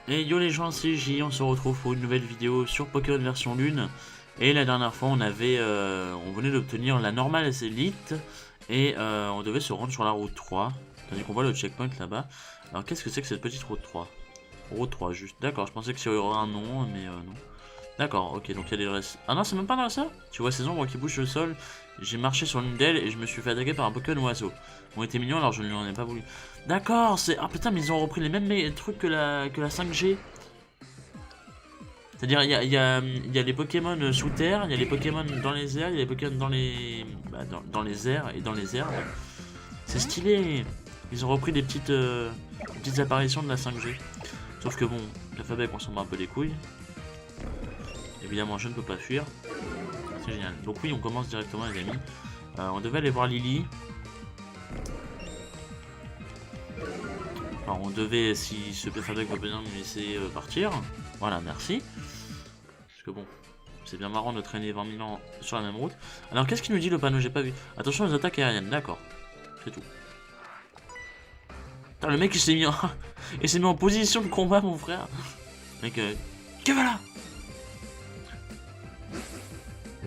Et yo les gens, c'est J, on se retrouve pour une nouvelle vidéo sur Pokémon version lune. Et la dernière fois on venait d'obtenir la normale Elite et on devait se rendre sur la route 3. Tandis qu'on voit le checkpoint là-bas. Alors qu'est-ce que c'est que cette petite route 3? Route 3 juste, d'accord, je pensais que ça aurait un nom mais non. D'accord, ok, donc il y a des dresses. Ah non, c'est même pas dans ça. Tu vois ces ombres qui bougent le sol. J'ai marché sur l'une d'elles et je me suis fait attaquer par un Pokémon oiseau. Ils ont été mignons alors je ne lui en ai pas voulu. D'accord, c'est... Ah putain, mais ils ont repris les mêmes trucs que la 5G. C'est-à-dire, il y a les Pokémon sous terre, il y a les Pokémon dans les airs, il y a les Pokémon dans les... Bah, dans les airs et dans les airs. C'est stylé. Ils ont repris des petites apparitions de la 5G. Sauf que bon, l'alphabet on s'en bat un peu les couilles. Évidemment, je ne peux pas fuir. C'est génial. Donc oui, on commence directement les amis. On devait aller voir Lily. Alors on devait, si ce Pefabek va bien nous laisser partir. Voilà, merci. Parce que bon, c'est bien marrant de traîner 20 000 ans sur la même route. Alors qu'est-ce qu'il nous dit le panneau? J'ai pas vu. Attention aux attaques aériennes, d'accord. C'est tout. Putain, le mec il s'est mis en... il s'est mis en position de combat mon frère. Mec, que voilà.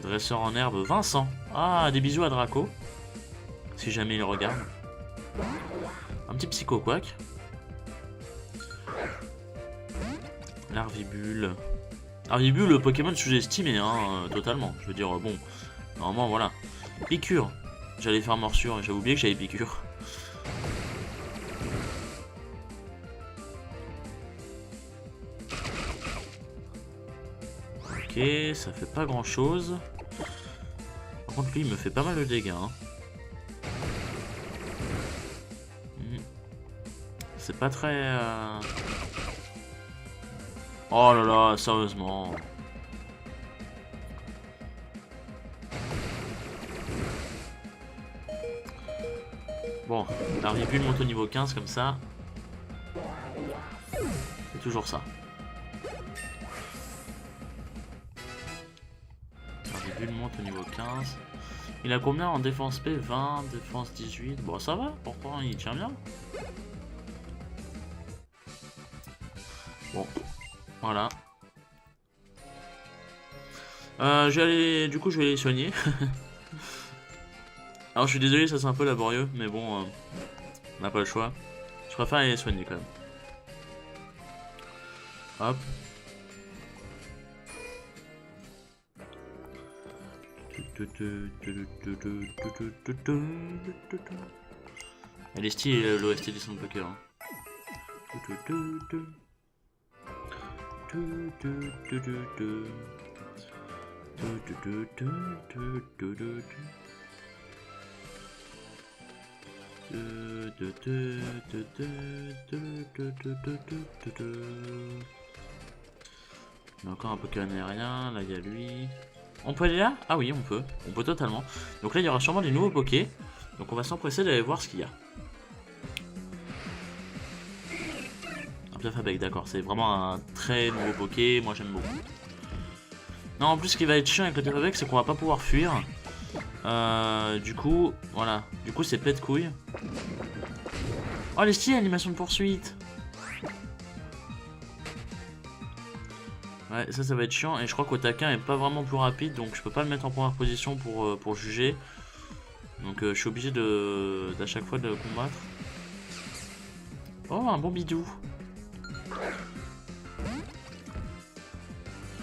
Dresseur en herbe, Vincent. Ah, des bisous à Draco. Si jamais il regarde. Un petit psycho-quack. Larvibule. Larvibule, le Pokémon sous-estimé, hein, totalement. Je veux dire, bon, normalement, voilà. Piqûre. J'allais faire morsure, j'avais oublié que j'avais piqûre. Ok, ça fait pas grand-chose. Par contre, lui, il me fait pas mal de dégâts, hein. C'est pas très... Oh là là, sérieusement. Bon, Larvibule monte au niveau 15 comme ça. C'est toujours ça. Larvibule monte au niveau 15. Il a combien en défense P? 20, défense 18. Bon, ça va, pourtant il tient bien. Bon, voilà. Je vais aller... Du coup, je vais les soigner. Alors, je suis désolé, ça c'est un peu laborieux, mais bon, on n'a pas le choix. Je préfère aller les soigner quand même. Hop. Elle est stylée l'OST du Soundpacker. Hein. Il y a encore un Pokémon aérien, là il y a lui. On peut aller là? Ah oui, on peut totalement. Donc là il y aura sûrement des nouveaux Pokés. Donc on va s'empresser d'aller voir ce qu'il y a. Un Piafabec, d'accord, c'est vraiment un très nouveau Poké, moi j'aime beaucoup. Non, en plus ce qui va être chiant avec le Piafabec, c'est qu'on va pas pouvoir fuir. Du coup, voilà. Du coup c'est pète couille. Oh les styles, animation de poursuite. Ouais, ça va être chiant. Et je crois qu'Otakin est pas vraiment plus rapide, donc je peux pas le mettre en première position pour juger. Donc je suis obligé d'à chaque fois de le combattre. Oh, un bon bidou.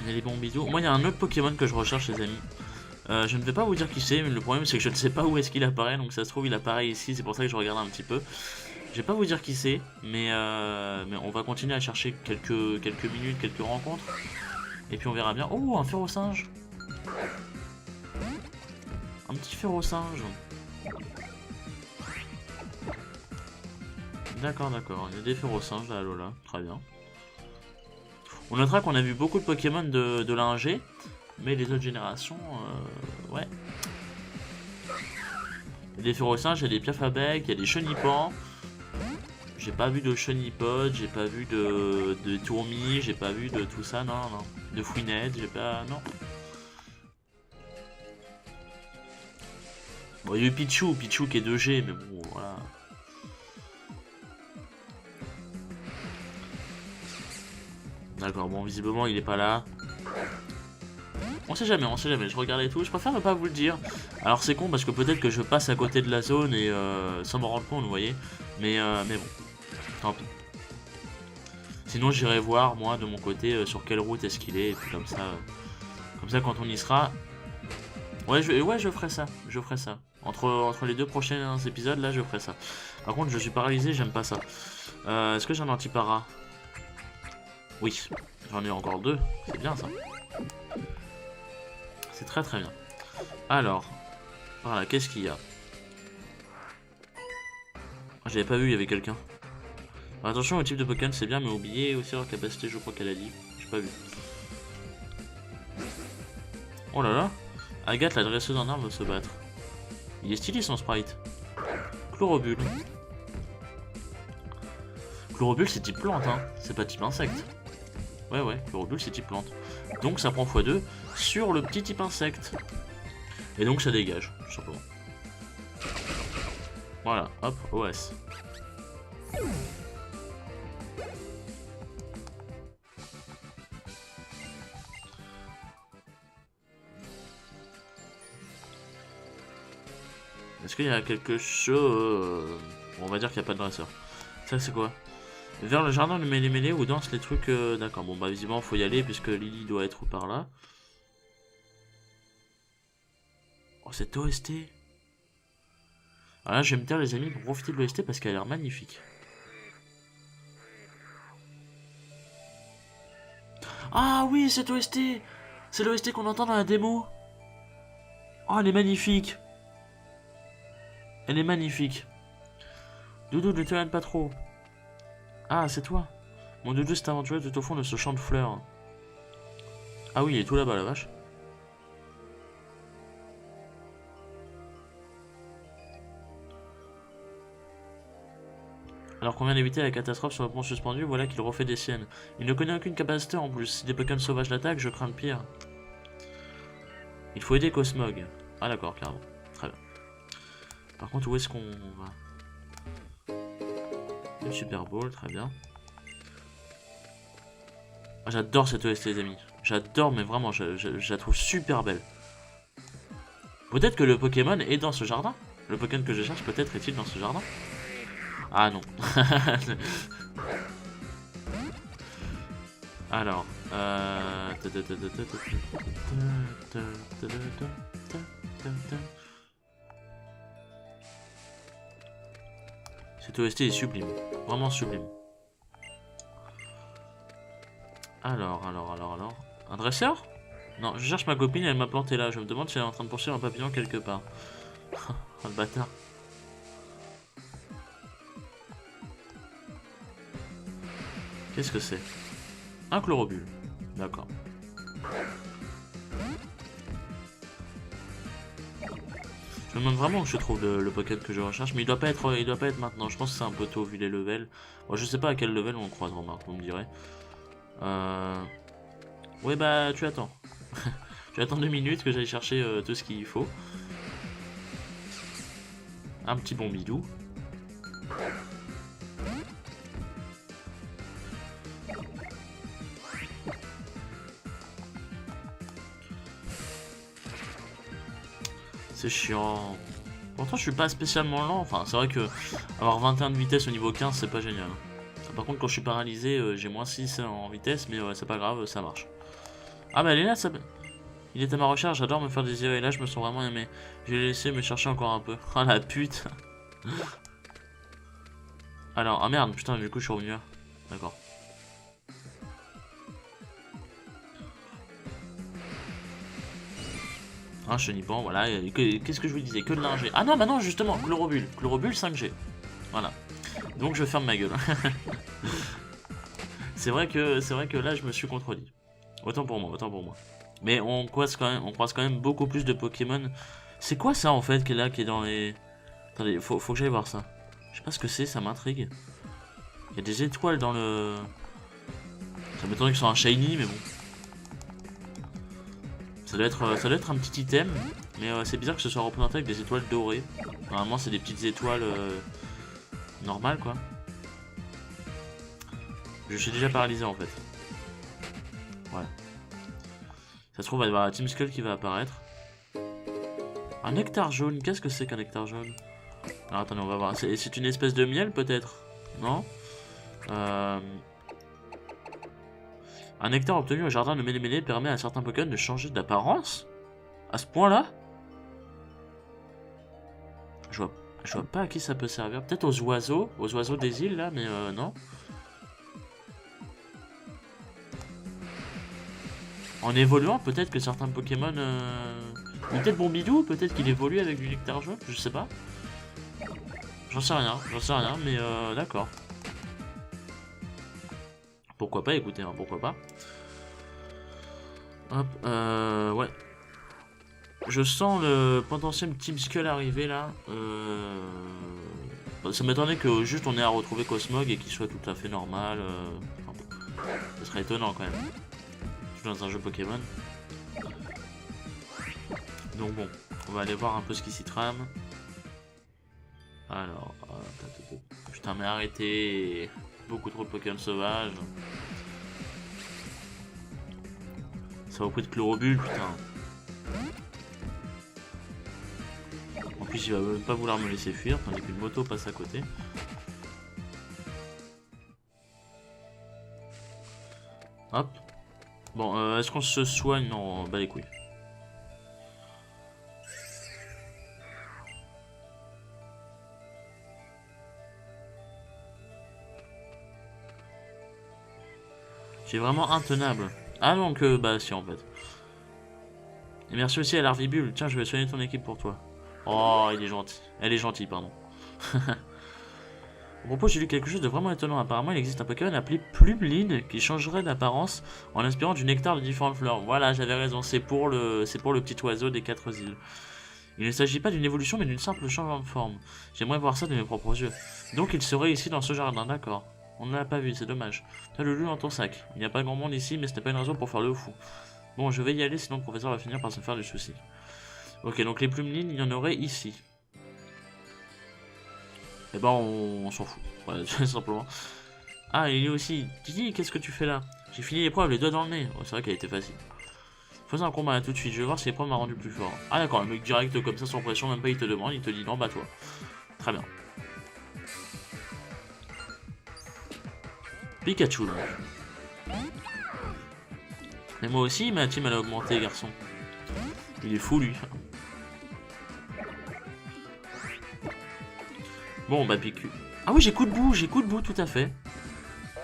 Il y a des bons bidous. Moi, il y a un autre Pokémon que je recherche, les amis. Je ne vais pas vous dire qui c'est, mais le problème c'est que je ne sais pas où est-ce qu'il apparaît. Donc ça se trouve, il apparaît ici, c'est pour ça que je regarde un petit peu. Je vais pas vous dire qui c'est, mais on va continuer à chercher quelques minutes, quelques rencontres. Et puis on verra bien. Oh, un Férosinge. Un petit Férosinge. D'accord, d'accord. Il y a des Férosinges à Alola. Très bien. On notera qu'on a vu beaucoup de Pokémon de la 1G, mais les autres générations, ouais. Il y a des Férosinges, il y a des Piafabec, il y a des Chenipan. J'ai pas vu de Chenipod, j'ai pas vu de Tourmi, j'ai pas vu de tout ça, non, non. De Fouinette, j'ai pas... non. Bon, il y a eu Pichu qui est 2G, mais bon, voilà. D'accord, bon, visiblement, il est pas là. On sait jamais, je regardais tout, je préfère ne pas vous le dire. Alors c'est con parce que peut-être que je passe à côté de la zone et sans me rendre compte, vous voyez. Mais bon, tant pis. Sinon j'irai voir moi de mon côté sur quelle route est-ce qu'il est, et puis comme ça quand on y sera... Ouais je ferai ça, Entre les deux prochains épisodes là je ferai ça. Par contre je suis paralysé, j'aime pas ça. Est-ce que j'ai un anti-para? Oui, j'en ai encore 2, c'est bien ça. C'est très très bien. Alors, voilà, qu'est-ce qu'il y a? J'avais pas vu, il y avait quelqu'un. Attention au type de Pokémon, c'est bien, mais oubliez aussi leur capacité, je crois qu'elle a dit. J'ai pas vu. Oh là là, Agathe, la dresseuse en arme, va se battre. Il est stylé son sprite. Chlorobule. Chlorobule, c'est type plante, hein. C'est pas type insecte. Ouais, Chlorobule, c'est type plante. Donc ça prend x2 sur le petit type insecte. Et donc ça dégage, tout simplement. Voilà, hop, OS. Est-ce qu'il y a quelque chose... Bon, on va dire qu'il n'y a pas de dresseur. Ça c'est quoi? Vers le jardin de mêlée où dansent les trucs... D'accord, bon bah visiblement faut y aller puisque Lily doit être par là. Oh cette OST. Alors là je vais me taire les amis pour profiter de l'OST parce qu'elle a l'air magnifique. Ah oui cette OST. C'est l'OST qu'on entend dans la démo. Oh elle est magnifique. Elle est magnifique. Doudou ne te regarde pas trop. Ah c'est toi. Mon doudou s'est aventuré tout au fond de ce champ de fleurs. Ah oui il est tout là-bas la vache. Alors qu'on vient d'éviter la catastrophe sur le pont suspendu, voilà qu'il refait des siennes. Il ne connaît aucune capacité en plus. Si des Pokémon sauvages l'attaquent, je crains le pire. Il faut aider Cosmog. Ah d'accord, carrément. Très bien. Par contre, où est-ce qu'on va? Le Super Bowl, très bien. Ah, j'adore cette OST les amis. J'adore, mais vraiment, je la trouve super belle. Peut-être que le Pokémon est dans ce jardin. Le Pokémon que je cherche, peut-être est-il dans ce jardin. Ah non. Alors, cette OST est sublime, vraiment sublime. Alors, un dresseur? Non, je cherche ma copine et elle m'a planté là. Je me demande si elle est en train de poursuivre un papillon quelque part. Oh, le bâtard. Qu'est-ce que c'est? Un chlorobule. D'accord. Je me demande vraiment où je trouve le Pokémon que je recherche, mais il doit pas être maintenant. Je pense que c'est un peu tôt vu les levels. Bon, je sais pas à quel level on le croise, remarque, vous me direz. Ouais bah tu attends. Tu attends 2 minutes que j'aille chercher tout ce qu'il faut. Un petit bon bidou. C'est chiant. Pourtant je suis pas spécialement lent. Enfin c'est vrai que avoir 21 de vitesse au niveau 15 c'est pas génial. Par contre quand je suis paralysé j'ai moins 6 en vitesse mais c'est pas grave ça marche. Ah bah elle est là ça... Il est à ma recherche, j'adore me faire désirer. Et là je me sens vraiment aimé. Je vais laisser me chercher encore un peu. Ah la pute. Alors, ah merde, putain du coup je suis revenu là. D'accord. Un chenipan, voilà. Qu'est-ce que je vous disais? Que de l'ingé. Ah non, bah non, justement, chlorobule. Chlorobule 5G. Voilà. Donc je ferme ma gueule. C'est vrai que là je me suis contredit. Autant pour moi. Mais on croise quand même beaucoup plus de Pokémon. C'est quoi ça en fait qui est là, qui est dans les... Attendez, faut que j'aille voir ça. Je sais pas ce que c'est, ça m'intrigue. Il y a des étoiles dans le... Ça m'étonnerait que ce soit un shiny, mais bon. Ça doit être un petit item, mais c'est bizarre que ce soit représenté avec des étoiles dorées. Normalement, c'est des petites étoiles normales, quoi. Je suis déjà paralysé, en fait. Ouais. Ça se trouve, il va y avoir la Team Skull qui va apparaître. Un nectar jaune, qu'est-ce que c'est qu'un nectar jaune? Alors attendez, on va voir. C'est une espèce de miel peut-être? Non? Un nectar obtenu au jardin de Mélémélé permet à certains Pokémon de changer d'apparence? À ce point-là? Je vois pas à qui ça peut servir. Peut-être aux oiseaux des îles là, mais non. En évoluant, peut-être que certains Pokémon... Peut-être Bombidou, peut-être qu'il évolue avec du nectar jaune, je sais pas. J'en sais rien, mais d'accord. Pourquoi pas, écoutez, hein, pourquoi pas. Hop, ouais. Je sens le potentiel Team Skull arriver là. Ça m'étonnerait que juste on ait à retrouver Cosmog et qu'il soit tout à fait normal. Enfin, ce serait étonnant quand même. Dans un jeu Pokémon. Donc bon, on va aller voir un peu ce qui s'y trame. Alors, putain mais arrêtez, beaucoup trop de Pokémon sauvages. Ça va au prix de Chlorobule, putain. En plus il va même pas vouloir me laisser fuir, tandis qu'une moto passe à côté. Hop. Bon, est-ce qu'on se soigne? Non, bah les couilles. C'est vraiment intenable. Ah donc, bah si en fait. Et merci aussi à l'Arvibule. Tiens, je vais soigner ton équipe pour toi. Oh, il est gentil. Elle est gentille, pardon. À propos, j'ai lu quelque chose de vraiment étonnant. Apparemment, il existe un Pokémon appelé Plumeline qui changerait d'apparence en inspirant du nectar de différentes fleurs. Voilà, j'avais raison. C'est pour le petit oiseau des 4 îles. Il ne s'agit pas d'une évolution, mais d'une simple changement de forme. J'aimerais voir ça de mes propres yeux. Donc, il serait ici dans ce jardin, d'accord. On ne l'a pas vu, c'est dommage. Tu as le loup dans ton sac. Il n'y a pas grand monde ici, mais ce n'est pas une raison pour faire le fou. Bon, je vais y aller, sinon le professeur va finir par se faire du souci. Ok, donc les Plumelines, il y en aurait ici. Eh ben, on s'en fout. Voilà, tout simplement. Ah, il y a aussi. Didi, qu'est-ce que tu fais là? J'ai fini l'épreuve, les doigts dans le nez. Oh, c'est vrai qu'elle était facile. Faisons un combat là, tout de suite, je vais voir si l'épreuve m'a rendu plus fort. Ah d'accord, le mec direct comme ça sans pression, même pas il te demande, il te dit non, bah toi. Très bien. Pikachu donc. Mais moi aussi, ma team elle a augmenté, garçon. Il est fou lui. Bon bah Piku. Ah oui, j'ai coup de boue, tout à fait.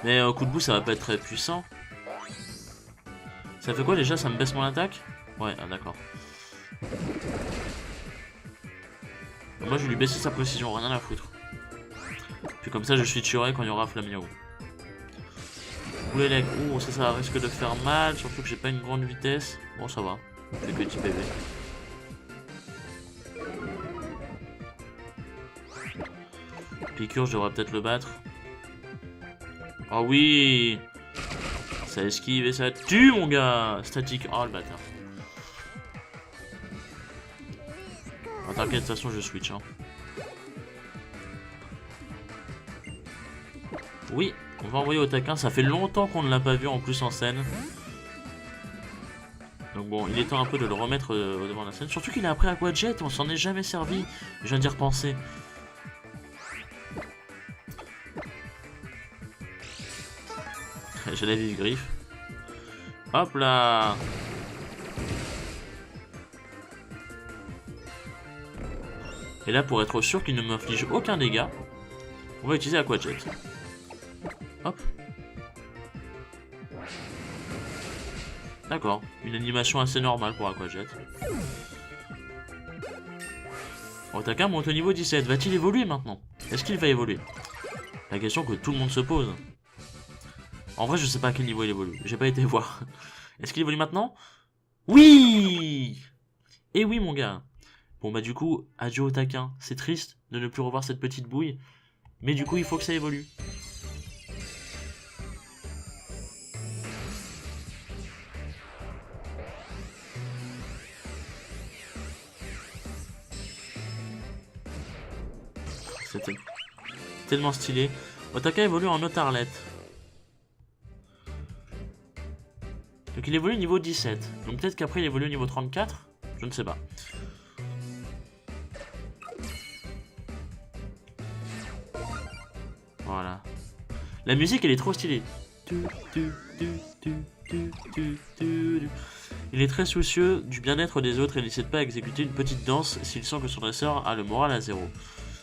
Mais coup de boue ça va pas être très puissant. Ça fait quoi déjà? Ça me baisse mon attaque? Ouais, ah d'accord. Moi je vais lui baisser sa précision, rien à foutre. Puis comme ça je suis tué quand il y aura Flamio. Oulélec, ouh ça risque de faire mal, surtout que j'ai pas une grande vitesse. Bon ça va, j'ai que 10 PV. Piqûre, je devrais peut-être le battre. Oh oui! Ça esquive et ça tue mon gars! Statique, oh le bâtard. Oh, t'inquiète, de toute façon je switch hein. Oui, on va envoyer au taquin, ça fait longtemps qu'on ne l'a pas vu en plus en scène. Donc bon, il est temps un peu de le remettre au devant de la scène. Surtout qu'il a appris Aquajet, on s'en est jamais servi. Je viens d'y repenser. J'ai la vive griffe. Hop là! Et là, pour être sûr qu'il ne m'inflige aucun dégât, on va utiliser Aquajet. Hop. D'accord, une animation assez normale pour Aquajet. Otaka monte au niveau 17. Va-t-il évoluer maintenant? Est-ce qu'il va évoluer? La question que tout le monde se pose. En vrai, je sais pas à quel niveau il évolue. J'ai pas été voir. Est-ce qu'il évolue maintenant? Oui! Et oui, mon gars. Bon, bah du coup, adieu au taquin. C'est triste de ne plus revoir cette petite bouille. Mais du coup, il faut que ça évolue. C'était tellement stylé. Otaka évolue en Otarlet. Donc il évolue niveau 17. Donc peut-être qu'après il évolue au niveau 34. Je ne sais pas. Voilà. La musique elle est trop stylée. Il est très soucieux du bien-être des autres et n'hésite pas à exécuter une petite danse s'il sent que son dresseur a le moral à 0.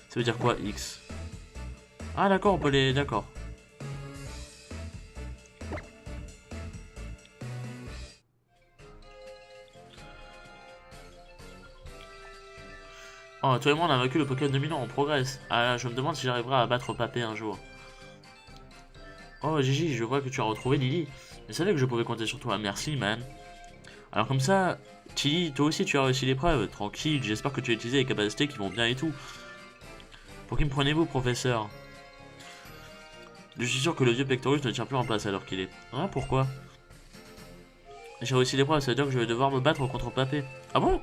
Ça veut dire quoi, X? Ah d'accord, on peut les... D'accord. Oh, toi et moi on a vaincu le Pokémon dominant, on progresse. Ah, je me demande si j'arriverai à battre Papé un jour. Oh Gigi, je vois que tu as retrouvé Lily. Je savais que je pouvais compter sur toi, merci man. Alors comme ça, Tilly, toi aussi tu as réussi l'épreuve. Tranquille, j'espère que tu as utilisé les capacités qui vont bien et tout. Pour qui me prenez-vous, professeur? Je suis sûr que le vieux Pectorus ne tient plus en place alors qu'il est. Ah, pourquoi? J'ai réussi l'épreuve, ça veut dire que je vais devoir me battre contre Papé. Ah bon?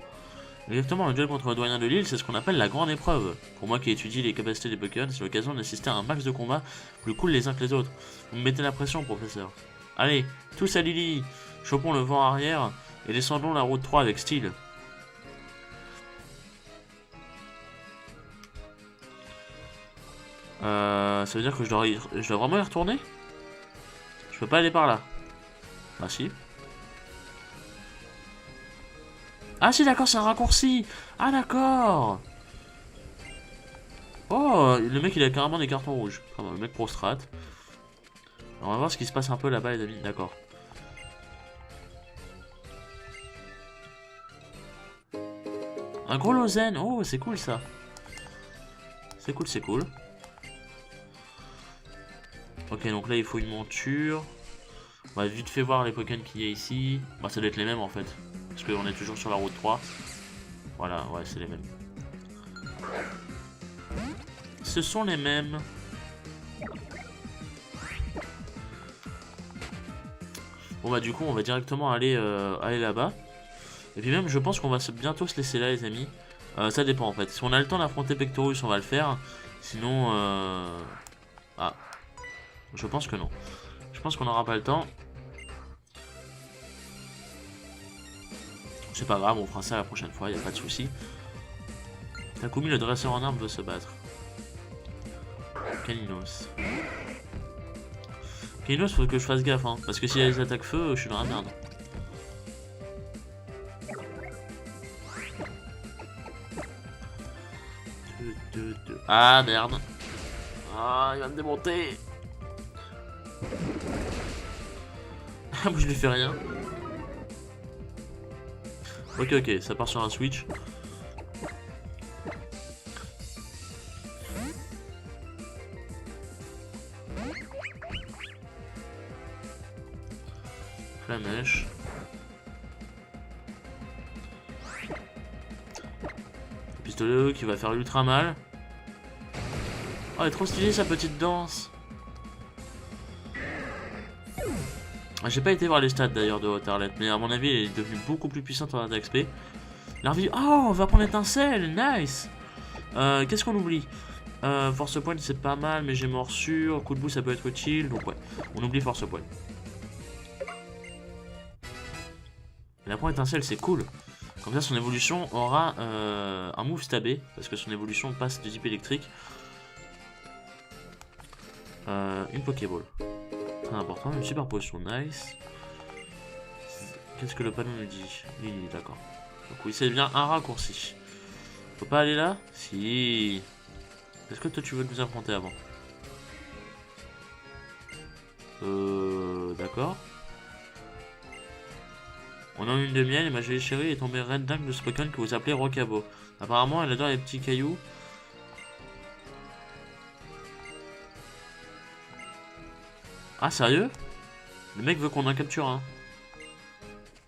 Exactement, le duel contre le doyen de l'île, c'est ce qu'on appelle la grande épreuve. Pour moi qui étudie les capacités des Pokémon, c'est l'occasion d'assister à un max de combats plus cool les uns que les autres. Vous me mettez la pression, professeur. Allez, tous à Lily. Chopons le vent arrière et descendons la route 3 avec style. Ça veut dire que je dois vraiment y retourner? Je peux pas aller par là. Ah si. Ah si d'accord, c'est un raccourci. Ah d'accord. Oh, le mec il a carrément des cartons rouges. Enfin, le mec prostrat. On va voir ce qui se passe un peu là-bas les amis, d'accord. Un gros Lozen, oh c'est cool ça. C'est cool, c'est cool. Ok, donc là il faut une monture. On va vite fait voir les Pokémon qu'il y a ici. Bah ça doit être les mêmes en fait. Parce qu'on est toujours sur la route 3. Voilà, ouais c'est les mêmes. Ce sont les mêmes. Bon bah du coup on va directement aller, aller là-bas. Et puis même je pense qu'on va bientôt se laisser là les amis. Ça dépend en fait. Si on a le temps d'affronter Pectorus on va le faire. Sinon ah. Je pense que non. Je pense qu'on n'aura pas le temps. C'est pas grave, on fera ça la prochaine fois, y a pas de souci. Takumi le dresseur en armes veut se battre. Caninos. Caninos faut que je fasse gaffe hein. Parce que s'il y a des attaques feu, je suis dans la merde. Ah merde. Ah il va me démonter. Ah moi je lui fais rien. Ok ok, ça part sur un switch. Flamèche. Pistolet qui va faire ultra mal. Oh elle est trop stylée sa petite danse. J'ai pas été voir les stats d'ailleurs de Waterlet, mais à mon avis elle est devenue beaucoup plus puissante en attaque XP. Larvie, oh on va prendre étincelle, nice. Qu'est-ce qu'on oublie? Force point c'est pas mal, mais j'ai morsure, coup de bout ça peut être utile, donc ouais, on oublie force point. La pointe étincelle c'est cool. Comme ça son évolution aura un move stabé, parce que son évolution passe de type électrique. Une Pokéball. Très important, une super potion, nice. Qu'est-ce que le panneau nous dit? Oui, d'accord. Donc oui, c'est bien un raccourci. Faut pas aller là? Si. Est-ce que toi tu veux nous affronter avant? D'accord. On a une de miel et ma jolie chérie est tombée reine dingue de ce Pokémon que vous appelez Rocabo. Apparemment, elle adore les petits cailloux. Ah, sérieux? Le mec veut qu'on en capture un.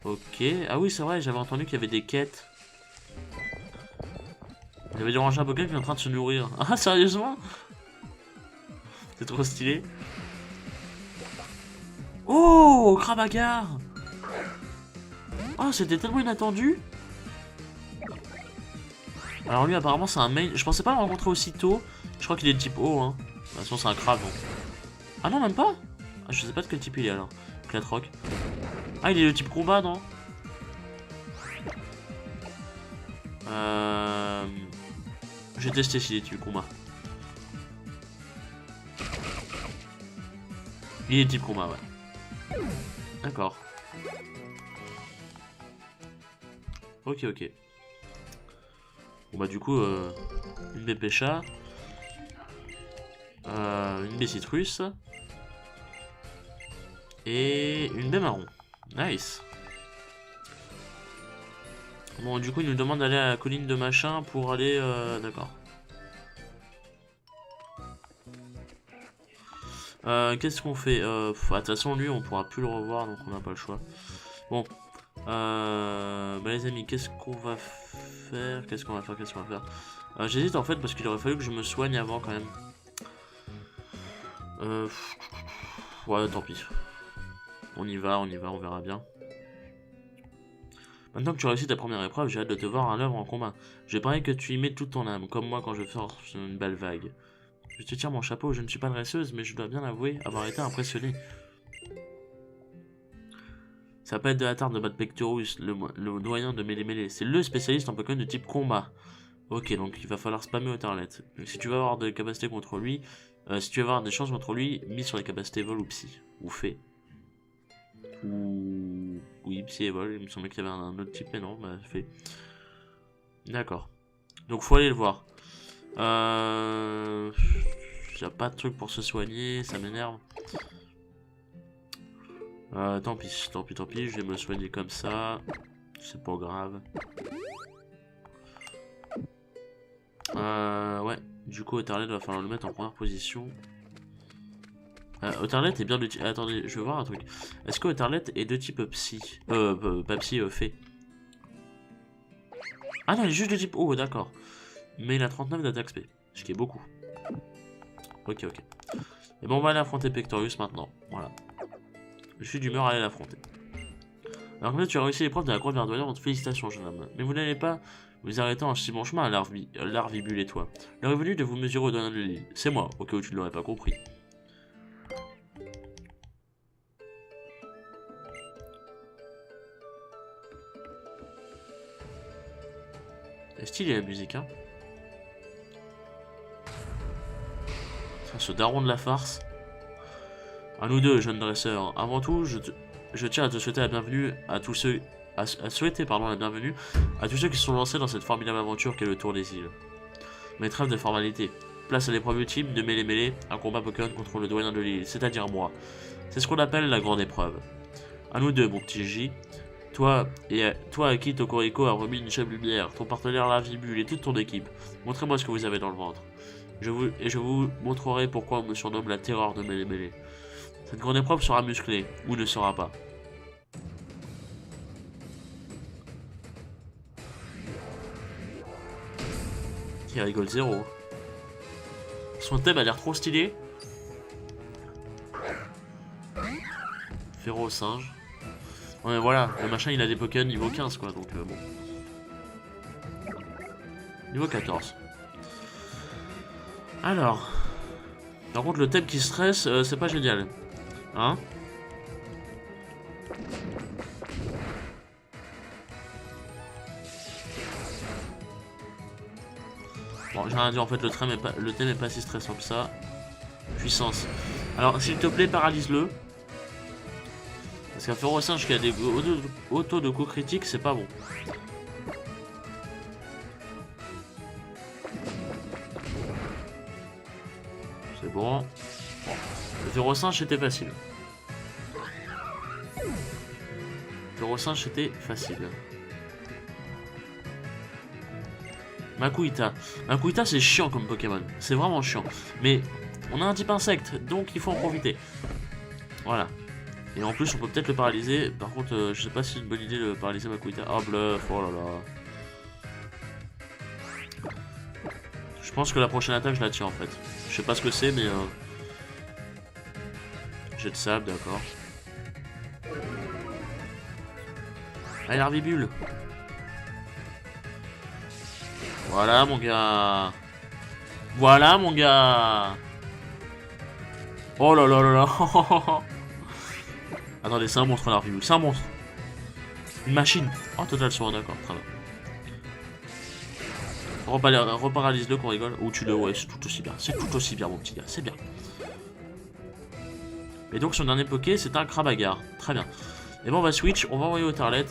Ok. Ah oui, c'est vrai, j'avais entendu qu'il y avait des quêtes. Il y avait du ranger Pokémon qui est en train de se nourrir. Ah, sérieusement? C'est trop stylé. Oh, Krabagar! Oh, c'était tellement inattendu. Alors lui, apparemment, c'est un main. Je pensais pas le rencontrer aussitôt. Je crois qu'il est de type O, hein. De toute façon, c'est un crabe. Donc. Ah non, même pas. Ah, je sais pas de quel type il est alors. Catrock. Ah, il est de type combat, non? J'ai testé s'il est type combat. Il est type combat, ouais. D'accord. Ok, ok. Bon bah du coup, une baie pêcha. Une baie citrus. Et une baie marron. Nice. Bon, du coup, il nous demande d'aller à la colline de machin pour aller... D'accord. Qu'est-ce qu'on fait? De toute façon, lui, on pourra plus le revoir, donc on n'a pas le choix. Bon. Bah les amis, qu'est-ce qu'on va faire? Qu'est-ce qu'on va faire? J'hésite en fait, parce qu'il aurait fallu que je me soigne avant, quand même. Ouais, tant pis. On y va, on verra bien. Maintenant que tu as réussi ta première épreuve, j'ai hâte de te voir à l'œuvre en combat. Je parie que tu y mets toute ton âme, comme moi quand je force une belle vague. Je te tire mon chapeau, je ne suis pas dresseuse, mais je dois bien avouer avoir été impressionné. Ça va pas être de la tarte de battre Pectorus, le doyen de Mêlé-Mêlé. C'est le spécialiste en Pokémon de type combat. Ok, donc il va falloir spammer Otarlet. Donc si tu veux avoir des capacités contre lui, si tu veux avoir des chances contre lui, mise sur les capacités vol ou psy. Ou fée. Ou... Oui, psy et vol, il me semblait qu'il y avait un autre type, mais non, bah fée. D'accord. Donc faut aller le voir. J'ai pas de truc pour se soigner, ça m'énerve. Tant pis, je vais me soigner comme ça. C'est pas grave. Ouais, du coup, Otarlet va falloir le mettre en première position. Otarlet est bien de type... Attendez, je veux voir un truc. Est-ce que Otarlet est de type psy? Pas psy, fée. Ah non, il est juste de type O, d'accord. Mais il a 39 d'attaque spé, ce qui est beaucoup. Ok. Et bon, on va aller affronter Pectorius maintenant. Voilà. Je suis d'humeur à aller l'affronter. Alors que là, tu as réussi l'épreuve de la grotte verdoyante. Félicitations, jeune homme. Mais vous n'allez pas vous arrêter en si bon chemin à l'Arvibule et toi. L'heure est venue de vous mesurer au doyen de l'île. C'est moi, au cas où tu ne l'aurais pas compris. C'est stylé la musique, hein. Ce daron de la farce. À nous deux, jeunes dresseurs. Avant tout, je tiens à te souhaiter la bienvenue à tous ceux... à souhaiter, la bienvenue à tous ceux qui se sont lancés dans cette formidable aventure qu'est le Tour des îles. Mais trêve de formalité. Place à l'épreuve ultime de Mêlé-Mêlé, un combat Pokémon contre le doyen de l'île, c'est-à-dire moi. C'est ce qu'on appelle la grande épreuve. À nous deux, mon petit J. Toi à qui Tokorico a remis une chère lumière, ton partenaire Larvibule et toute ton équipe. Montrez-moi ce que vous avez dans le ventre. Je vous montrerai pourquoi on me surnomme la terreur de Mêlé-Mêlé. Cette grande épreuve sera musclée, ou ne sera pas. Qui rigole zéro. Son thème a l'air trop stylé. Féro singe. Ouais, voilà, le machin il a des Pokémon niveau 15 quoi, donc bon. Niveau 14. Alors. Par contre, le thème qui stresse, c'est pas génial. Hein? Bon, j'ai rien à dire, en fait, le thème est pas si stressant que ça. Puissance. Alors, s'il te plaît, paralyse-le. Parce qu'un Férocinge qui a des hauts taux de coups critiques, c'est pas bon. C'est bon. Le Férocinge, c'était facile. Le Férocinge, c'était facile. Makuhita. Makuhita, c'est chiant comme Pokémon. C'est vraiment chiant. Mais on a un type insecte, donc il faut en profiter. Voilà. Et en plus, on peut peut-être le paralyser. Par contre, je sais pas si c'est une bonne idée de paralyser Makuhita. Ah, bluff, oh là là. Je pense que la prochaine attaque, je la tiens en fait. Je sais pas ce que c'est, mais... Jet de sable, d'accord. Allez, Larvibule. Voilà, mon gars. Voilà, mon gars. Oh là là là là. Attendez, c'est un monstre la review, c'est un monstre. Une machine. Oh, total sort, d'accord, très bien. Reparalyse-le qu'on rigole. Ou tue-le, ouais, c'est tout aussi bien. C'est tout aussi bien, mon petit gars, c'est bien. Et donc, son dernier Poké, c'est un Crabagar. Très bien. Et bon, on va switch, on va envoyer au Tarlet.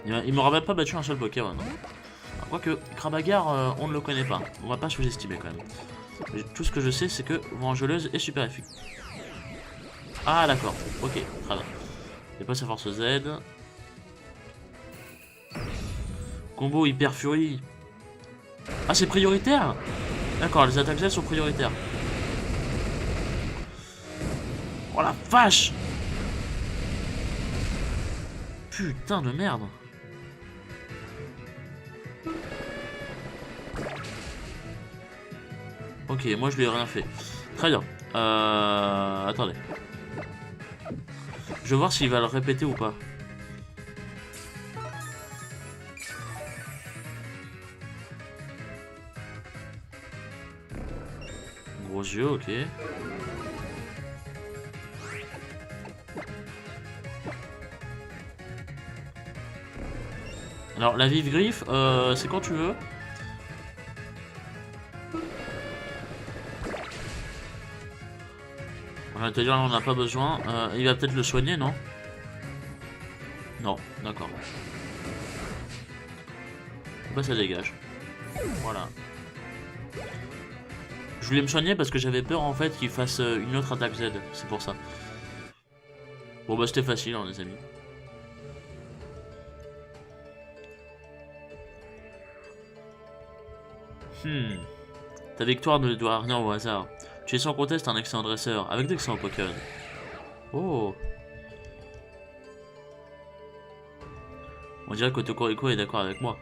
Il m'aura même pas battu un seul Pokémon. Quoique, Crabagar, on ne le connaît pas. On va pas sous-estimer quand même. Mais tout ce que je sais, c'est que Vengeleuse est super efficace. Ah, d'accord. Ok, très bien. Et pas sa force Z. Combo Hyper Fury. Ah, c'est prioritaire? D'accord, les attaques Z sont prioritaires. Oh la vache! Putain de merde! Ok, moi je lui ai rien fait. Très bien. Attendez. Je vais voir s'il va le répéter ou pas. Gros yeux, ok. Alors, la vive griffe, c'est quand tu veux. On va te dire, on n'a pas besoin. Il va peut-être le soigner, non? Non, d'accord. Bah, ça dégage. Voilà. Je voulais me soigner parce que j'avais peur en fait qu'il fasse une autre attaque Z, c'est pour ça. Bon bah c'était facile hein les amis. Ta victoire ne doit rien au hasard. Tu es sans conteste un excellent dresseur, avec d'excellents Pokémon. Oh. On dirait que Tokorico est d'accord avec moi.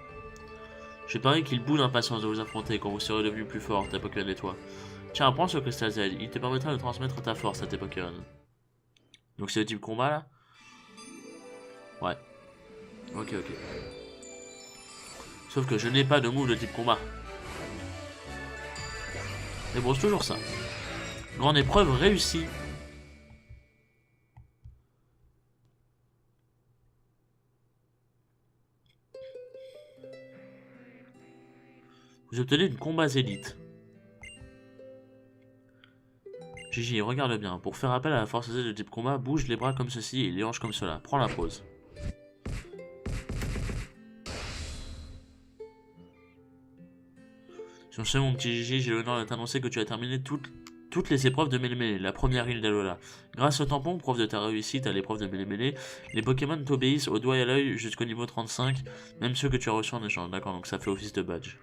Je parie qu'il bout d'impatience de vous affronter quand vous serez devenu plus fort, tes Pokémon et toi. Tiens, prends ce cristal Z, il te permettra de transmettre ta force à tes Pokémon. Donc c'est le type combat là? Ouais. Ok, ok. Sauf que je n'ai pas de move de type combat. Mais bon, c'est toujours ça. Grande épreuve réussie. Vous obtenez une combat élite. Gigi, regarde bien. Pour faire appel à la force Z de type combat, bouge les bras comme ceci et les hanches comme cela. Prends la pause. Sur ce, mon petit Gigi, j'ai l'honneur de t'annoncer que tu as terminé toutes les épreuves de Mêlé-Mêlé, la première île d'Alola. Grâce au tampon, preuve de ta réussite à l'épreuve de Mêlé-Mêlé, les Pokémon t'obéissent au doigt et à l'œil jusqu'au niveau 35, même ceux que tu as reçus en échange. D'accord, donc ça fait office de badge.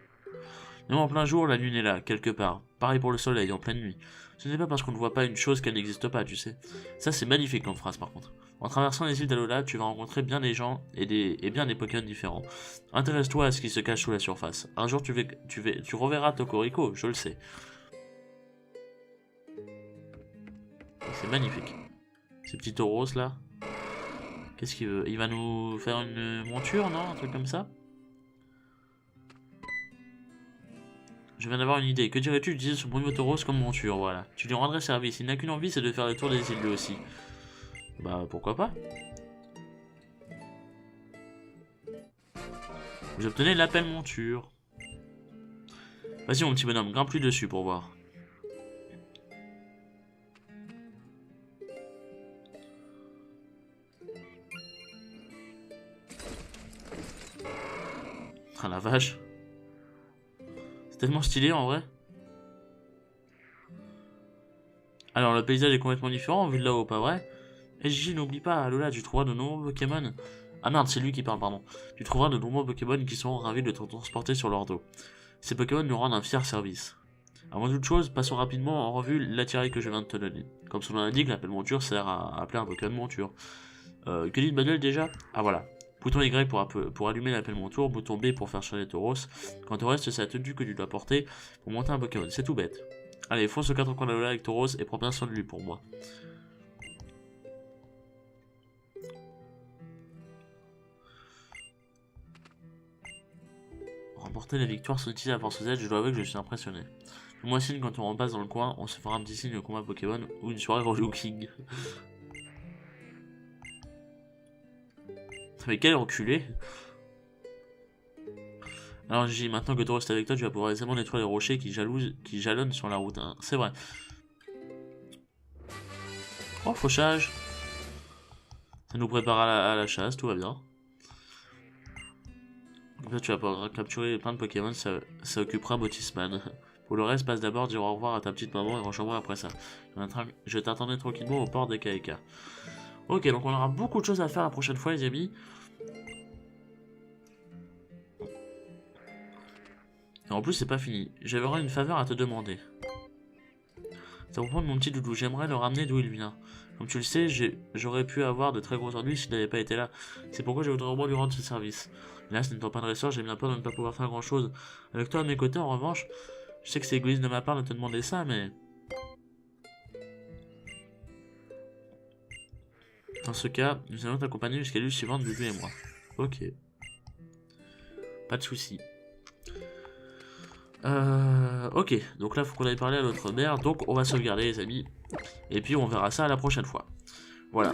Même en plein jour, la lune est là, quelque part. Pareil pour le soleil, en pleine nuit. Ce n'est pas parce qu'on ne voit pas une chose qu'elle n'existe pas, tu sais. Ça, c'est magnifique comme phrase, par contre. En traversant les îles d'Alola, tu vas rencontrer bien des gens et bien des Pokémon différents. Intéresse-toi à ce qui se cache sous la surface. Un jour, tu reverras Tokorico, je le sais. C'est magnifique. Ces petits taureaux là. Qu'est-ce qu'il veut? Il va nous faire une monture, non? Un truc comme ça? Je viens d'avoir une idée. Que dirais-tu d'utiliser ce premier Tauros comme monture? Voilà. Tu lui rendrais service. Il n'a qu'une envie, c'est de faire le tour des îles lui aussi. Bah, pourquoi pas? Vous obtenez l'appel monture. Vas-y, mon petit bonhomme, grimpe plus dessus pour voir. Ah la vache. C'est tellement stylé en vrai. Alors, le paysage est complètement différent vu de là-haut, pas vrai? Et Gigi, n'oublie pas, Lola, tu trouveras de nombreux Pokémon. Ah merde, c'est lui qui parle, pardon. Tu trouveras de nombreux Pokémon qui seront ravis de te transporter sur leur dos. Ces Pokémon nous rendent un fier service. Avant toute chose, passons rapidement en revue l'attirail que je viens de te donner. Comme son nom l'indique, l'appel monture sert à appeler un Pokémon monture. Que dit le manuel déjà? Ah voilà. Bouton Y pour allumer l'appel monture, bouton B pour faire charger Tauros. Quant au reste, c'est la tenue que tu dois porter pour monter un Pokémon. C'est tout bête. Allez, fonce aux 4 coins de la Lola avec Tauros et prends bien soin de lui pour moi. remporter la victoire sans utiliser la force Z, je dois avouer que je suis impressionné. Moi signe quand on repasse dans le coin, on se fera un petit signe de combat Pokémon ou une soirée relooking. Mais quel enculé! Alors Gigi, maintenant que tu restes avec toi, tu vas pouvoir aisément détruire les rochers qui jalonnent sur la route. Hein. C'est vrai. Oh, fauchage! Ça nous prépare à la chasse, tout va bien. En fait, tu vas pouvoir capturer plein de Pokémon, ça occupera Motisman. Pour le reste, passe d'abord dire au revoir à ta petite maman et rejoins-moi après ça. Je t'attendais tranquillement au port des KK. Ok, donc on aura beaucoup de choses à faire la prochaine fois, les amis. Et en plus, c'est pas fini. J'avais une faveur à te demander. Ça reprend mon petit doudou, j'aimerais le ramener d'où il vient. Comme tu le sais, j'aurais pu avoir de très gros ennuis s'il n'avait pas été là. C'est pourquoi je voudrais au moins lui rendre ce service. Là, ce n'étant pas de dresseur, j'ai bien peur de ne pas pouvoir faire grand chose. Avec toi à mes côtés, en revanche, je sais que c'est égoïste de ma part de te demander ça, mais... Dans ce cas, nous allons t'accompagner jusqu'à l'île suivante, Doudou et moi. Ok. Pas de soucis. Ok, donc là, il faut qu'on aille parler à notre mère, donc on va sauvegarder, les amis. Et puis, on verra ça à la prochaine fois. Voilà.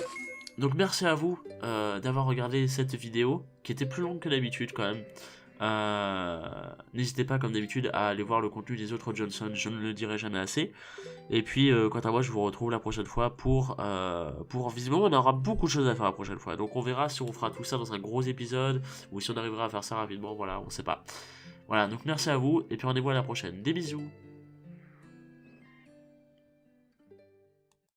Donc, merci à vous d'avoir regardé cette vidéo, qui était plus longue que d'habitude, quand même. N'hésitez pas, comme d'habitude, à aller voir le contenu des autres Johnson, je ne le dirai jamais assez. Et puis, quant à moi, je vous retrouve la prochaine fois pour visiblement, on aura beaucoup de choses à faire la prochaine fois. Donc, on verra si on fera tout ça dans un gros épisode, ou si on arrivera à faire ça rapidement, voilà, on sait pas. Voilà, donc merci à vous, et puis rendez-vous à la prochaine. Des bisous!